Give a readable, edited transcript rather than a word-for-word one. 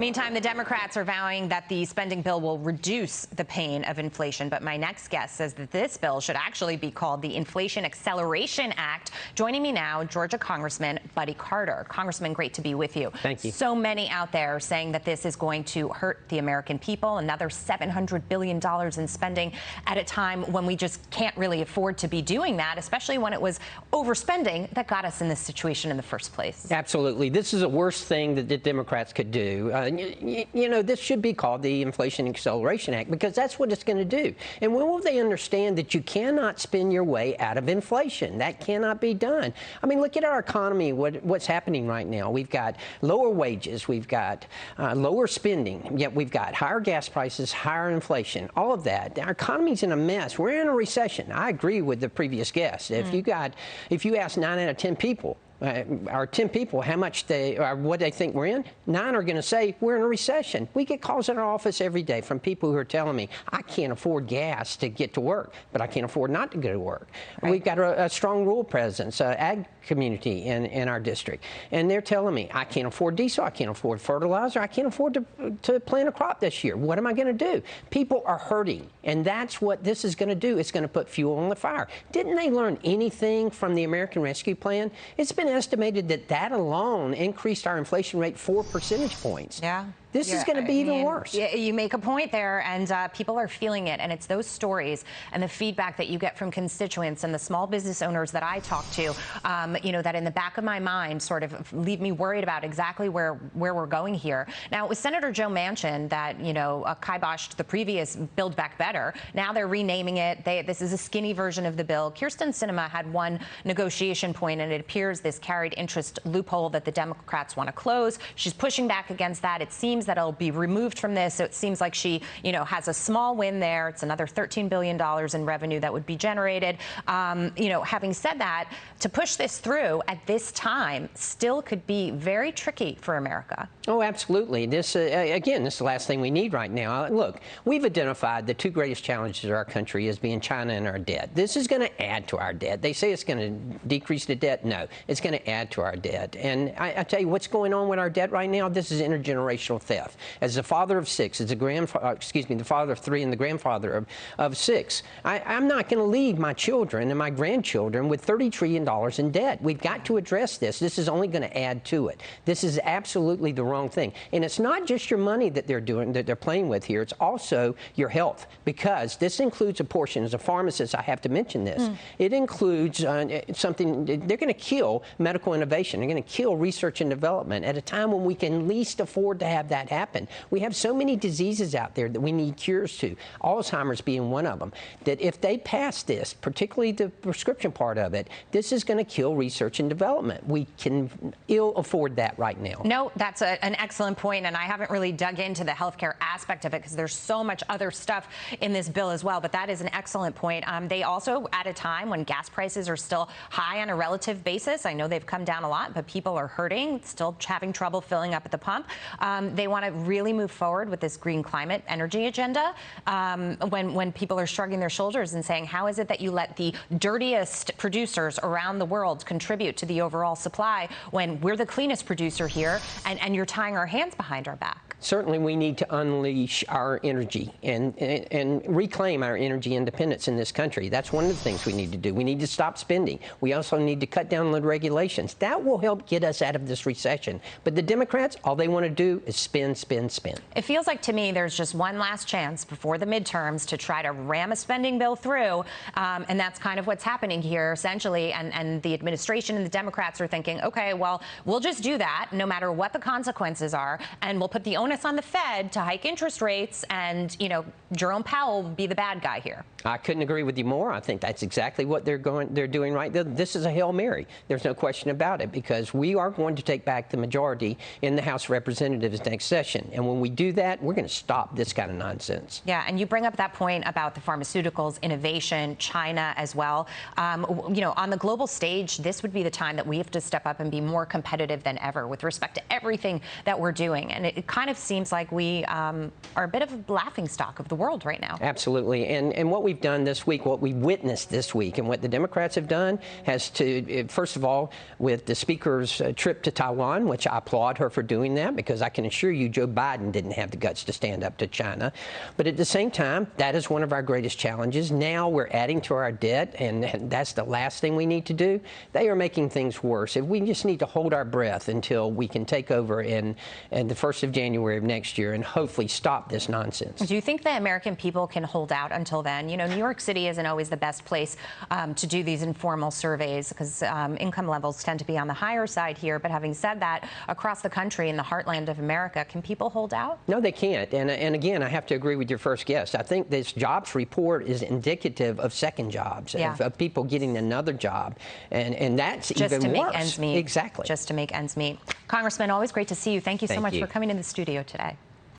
Meantime, the Democrats are vowing that the spending bill will reduce the pain of inflation. But my next guest says that this bill should actually be called the Inflation Acceleration Act. Joining me now, Georgia Congressman Buddy Carter. Congressman, great to be with you. Thank you. So many out there saying that this is going to hurt the American people. Another $700 billion in spending at a time when we just can't really afford to be doing that, especially when it was overspending that got us in this situation in the first place. Absolutely. This is the worst thing that the Democrats could do. You know, this should be called the Inflation Acceleration Act because that's what it's going to do. And when will they understand that you cannot spend your way out of inflation? That cannot be done. I mean, look at our economy, what's happening right now. We've got lower wages, we've got lower spending, yet we've got higher gas prices, higher inflation, all of that. Our economy's in a mess. We're in a recession. I agree with the previous guest. If you ask 9 out of 10 people, our 10 people, how much what they think we're in, 9 are going to say we're in a recession. We get calls in our office every day from people who are telling me, I can't afford gas to get to work, but I can't afford not to go to work. Right. We've got a strong rural presence, ag community in our district, and they're telling me, I can't afford diesel, I can't afford fertilizer, I can't afford to plant a crop this year. What am I going to do? People are hurting, and that's what this is going to do. It's going to put fuel on the fire. Didn't they learn anything from the American Rescue Plan? It's been estimated that alone increased our inflation rate 4 percentage points. Yeah. This is going to be even worse. You make a point there, and people are feeling it. And it's those stories and the feedback that you get from constituents and the small business owners that I talk to, you know, that in the back of my mind sort of leave me worried about exactly where we're going here. Now, it was Senator Joe Manchin that, you know, kiboshed the previous Build Back Better. Now they're renaming it. This is a skinny version of the bill. Kirsten Sinema had one negotiation point, and it appears this carried interest loophole that the Democrats want to close. She's pushing back against that. It seems that it'll be removed from this. So it seems like she, you know, has a small win there. It's another $13 billion in revenue that would be generated. You know, having said that, to push this through at this time still could be very tricky for America. Oh, absolutely. This, again, this is the last thing we need right now. Look, we've identified the two greatest challenges of our country as being China and our debt. This is going to add to our debt. They say it's going to decrease the debt. No, it's going to add to our debt. And I tell you what's going on with our debt right now. This is intergenerational theft. As the father of 6, as a the father of 3 and the grandfather of 6, I'm not going to leave my children and my grandchildren with $30 trillion in debt. We've got to address this. This is only going to add to it. This is absolutely the wrong thing. And it's not just your money that they're playing with here. It's also your health, because this includes a portion. As a pharmacist, I have to mention this. It includes something. They're going to kill medical innovation. They're going to kill research and development at a time when we can least afford to have that happen. We have so many diseases out there that we need cures to, Alzheimer's being one of them, that if they pass this, particularly the prescription part of it, this is going to kill research and development. We can ill afford that right now. No, that's an excellent point, and I haven't really dug into the healthcare aspect of it because there's so much other stuff in this bill as well, but that is an excellent point. They also, at a time when gas prices are still high on a relative basis, I know they've come down a lot, but people are hurting, still having trouble filling up at the pump. They want to really move forward with this green climate energy agenda when people are shrugging their shoulders and saying, how is it that you let the dirtiest producers around the world contribute to the overall supply when we're the cleanest producer here and you're tying our hands behind our back? Certainly, we need to unleash our energy and reclaim our energy independence in this country. That's one of the things we need to do. We need to stop spending. We also need to cut down on the regulations. That will help get us out of this recession. But the Democrats, all they want to do is spend, spend, spend. It feels like to me there's just one last chance before the midterms to try to ram a spending bill through. And that's kind of what's happening here, essentially. And the administration and the Democrats are thinking, OK, well, we'll just do that no matter what the consequences are. And we'll put the onus on the Fed to hike interest rates, and, you know, Jerome Powell will be the bad guy here. I couldn't agree with you more. I think that's exactly what they're doing right. This is a Hail Mary. There's no question about it, because we are going to take back the majority in the House of Representatives next session. And when we do that, we're going to stop this kind of nonsense. Yeah, and you bring up that point about the pharmaceuticals, innovation, China as well. You know, on the global stage, this would be the time that we have to step up and be more competitive than ever with respect to everything that we're doing. And it kind of seems like we are a bit of a laughingstock of the world right now. Absolutely. And what we've done this week, what we witnessed this week, and what the Democrats have done has to, first of all, with the Speaker's trip to Taiwan, which I applaud her for doing that, because I can assure you Joe Biden didn't have the guts to stand up to China. But at the same time, that is one of our greatest challenges. Now we're adding to our debt, and that's the last thing we need to do. They are making things worse. If we just need to hold our breath until we can take over in the 1st of January of next year and hopefully stop this nonsense. Do you think the American people can hold out until then? You know, New York City isn't always the best place to do these informal surveys because income levels tend to be on the higher side here. But having said that, across the country in the heartland of America, can people hold out? No, they can't. And again, I have to agree with your first guest. I think this jobs report is indicative of second jobs, of people getting another job. And that's just even to worse. Make ends meet. Exactly. Just to make ends meet. Congressman, always great to see you. Thank you so much for coming in the studio today.